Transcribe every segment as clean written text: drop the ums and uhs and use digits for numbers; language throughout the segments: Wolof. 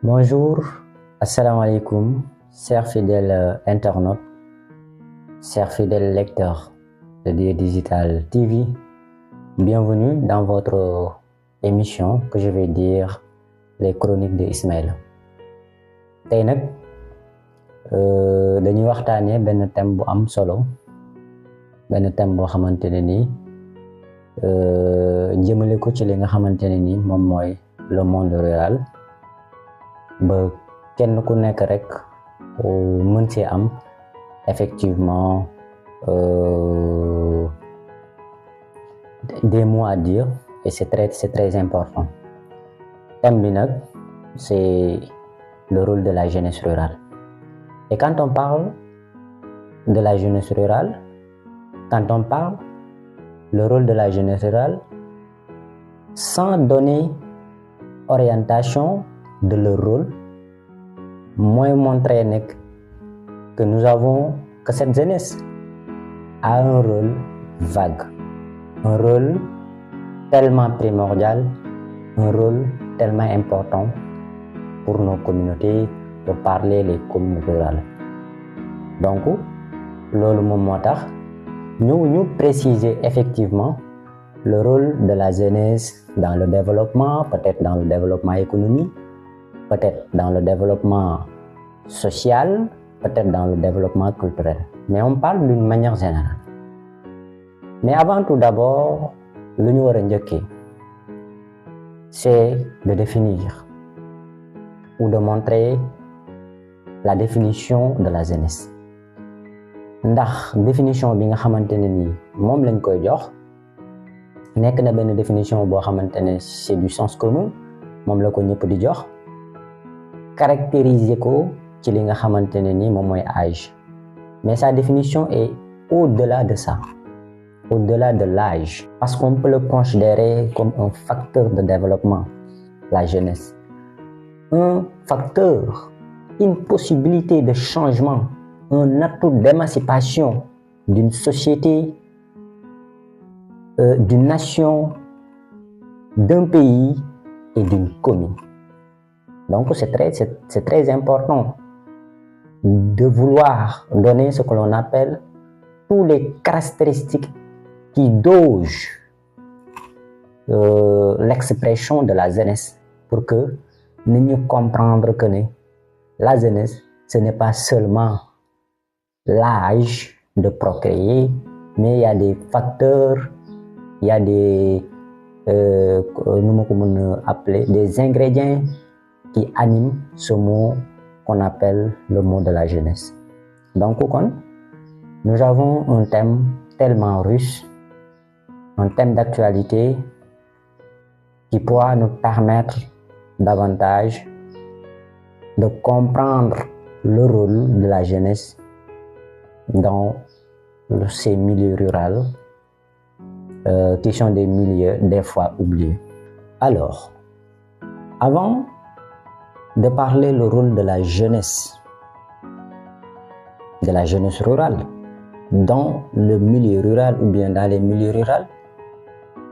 Bonjour, assalamu alaikum, chers fidèles internautes, chers fidèles lecteurs de Dieu Digital TV. Bienvenue dans votre émission que je vais dire les chroniques de Ismaël. Tey nag dañuy waxtaanee benn thème bu am solo, benn thème boo xamante ne nii jëmale ko ci li nga xamante ne nii moom mooy le monde rural. Ba kenn ku nekk rek mën ci am effectivement des mots à dire et c'est très important. Thème bi nag c'est le rôle de la jeunesse rurale. Et quand on parle de la jeunesse rurale, quand on parle le rôle de la jeunesse rurale, sans donner orientation de leur rôle, moi montrer que cette jeunesse a un rôle vague, un rôle tellement primordial, un rôle tellement important pour nos communautés, pour parler les communautés rurales. Donc, loolu moom moo tax ñu préciser effectivement le rôle de la jeunesse dans le développement, peut-être dans le développement économique, peut-être dans le développement social, peut-être dans le développement culturel. Mais on parle d'une manière générale. Mais avant tout d'abord, lu ñu war a njëkkee c'est de définir ou de montrer la définition de la jeunesse. Ndax définition bi nga xamante ne nii moom lañ koy jox nekk na benn définition boo xamante ne c'est du sens commun, moom la ko ñëpp di jox, caractériser ko ci li nga xamante ne ni moom mooy âge. Mais sa définition est au-delà de ça, au-delà de l'âge, parce qu'on peut le considérer comme un facteur de développement, la jeunesse, un facteur, une possibilité de changement, un atout d'émancipation d'une société, d'une nation, d'un pays et d'une commune. Donc c'est très important de vouloir donner ce que l'on appelle tous les caractéristiques qui dosent l'expression de la jeunesse pour que nous comprendre que la jeunesse, ce n'est pas seulement l'âge de procréer, mais il y a des facteurs, il y a des des ingrédients qui anime ce mot qu'on appelle le mot de la jeunesse. Donc, nous avons un thème tellement riche, un thème d'actualité qui pourra nous permettre davantage de comprendre le rôle de la jeunesse dans ces milieux ruraux qui sont des milieux des fois oubliés. Alors, avant de parler le rôle de la jeunesse rurale dans le milieu rural ou bien dans les milieux ruraux,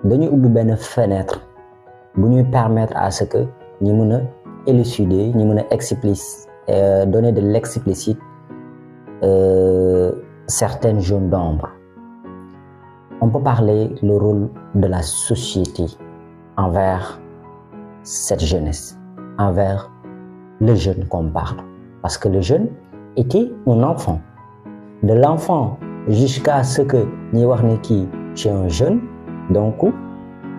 dañuy ubbi benn fenêtre bu ñuy permettre à ce que ñu mën a élucider, ñu mën a donner de l'explicite certaines zones d'ombre. On peut parler le rôle de la société envers cette jeunesse, envers le jeune qu'on parle, parce que le jeune était un enfant. De l'enfant jusqu'à ce que ñuy wax ne kii c'est un jeune, donc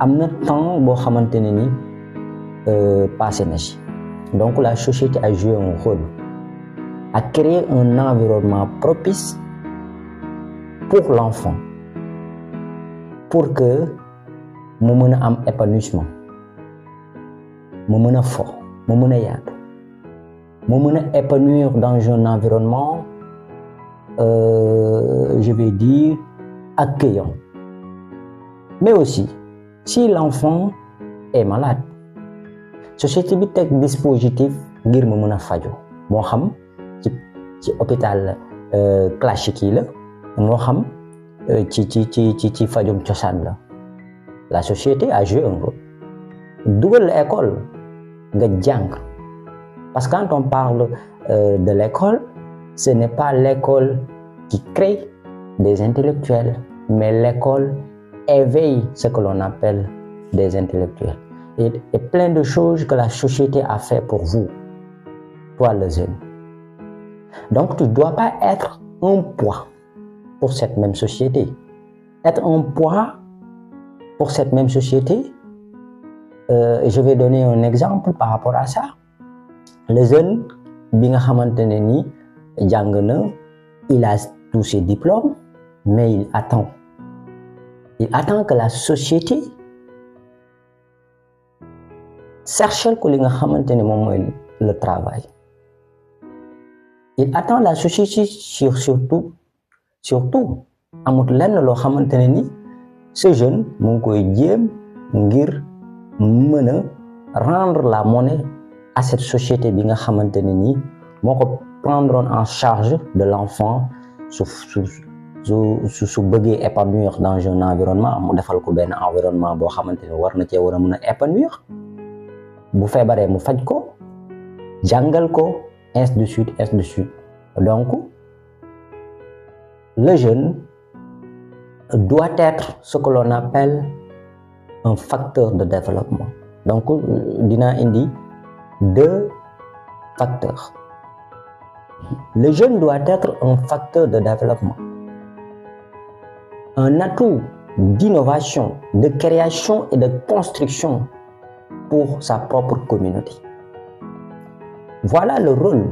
am na temps boo xamante ne ni passé na ci. Donc la société a joué un rôle, a créé un environnement propice pour l'enfant, pour que mu mën a am épanouissement, mu mën a fo, mu mën a yaatu, mu mën a épanouir dans un environnement je vais dire accueillant. Mais aussi si l'enfant est malade, société bi teg dispositif ngir mu mën a faju, moo xam ci hôpital classique yi la, moo xam ci fajum cosaan la. La société a joué un rôle. Dugal la école nga jàng Parce que quand on parle de l'école, ce n'est pas l'école qui crée des intellectuels, mais l'école éveille ce que l'on appelle des intellectuels. Et plein de choses que la société a fait pour vous, toi le jeune. Donc tu ne dois pas être un poids pour cette même société. Être un poids pour cette même société, je vais donner un exemple par rapport à ça. Le jeune, bi nga xamantene ni jàng na, il a tous ses diplômes, mais il attend que la société cherche ko li nga xamantene moom mooy le travail. Il attend la société surtout amut lenn loo xamantene ni ce jeune mu ngi koy jéem ngir mën a rendre la monnaie à cette société bi nga xamantene ni moo ko prendre en charge de l'enfant su bëggee épanouir dans un environnement mu defal ko benn environnement boo xamante ne war na cee war a mën a épanouir bu feebaree mu faj ko jàngal ko ainsi de suite. Donc le jeune doit être ce que l'on appelle un facteur de développement. Donc dina indi deux facteurs. Le jeune doit être un facteur de développement, un atout d'innovation, de création et de construction pour sa propre communauté. Voilà le rôle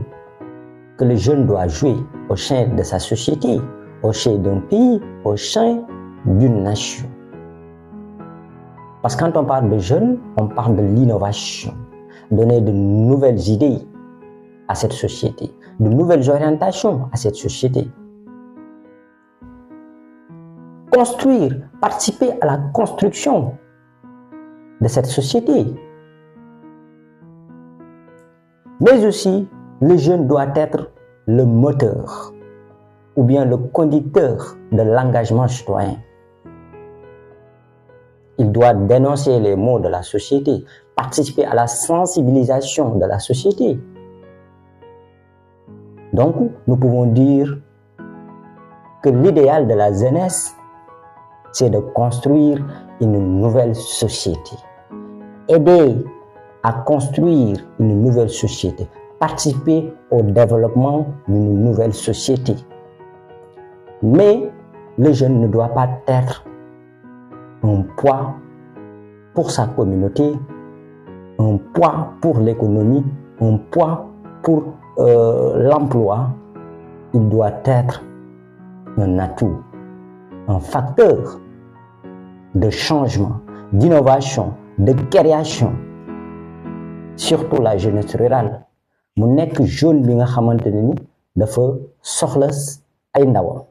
que le jeune doit jouer au sein de sa société, au sein d'un pays, au sein d'une nation. Parce que quand on parle de jeunes, on parle de l'innovation, donner de nouvelles idées à cette société, de nouvelles orientations à cette société. Construire, participer à la construction de cette société. Mais aussi, le jeune doit être le moteur ou bien le conducteur de l'engagement citoyen. Il doit dénoncer les maux de la société, participer à la sensibilisation de la société. Donc, nous pouvons dire que l'idéal de la jeunesse, c'est de construire une nouvelle société. Aider à construire une nouvelle société, participer au développement d'une nouvelle société. Mais le jeune ne doit pas être un poids pour sa communauté, un poids pour l'économie, un poids pour l'emploi. Il doit être un atout, un facteur de changement, d'innovation, de création, surtout la jeunesse rurale. Mu nekk jeune bi nga xamantene ni dafa soxla ay ndawam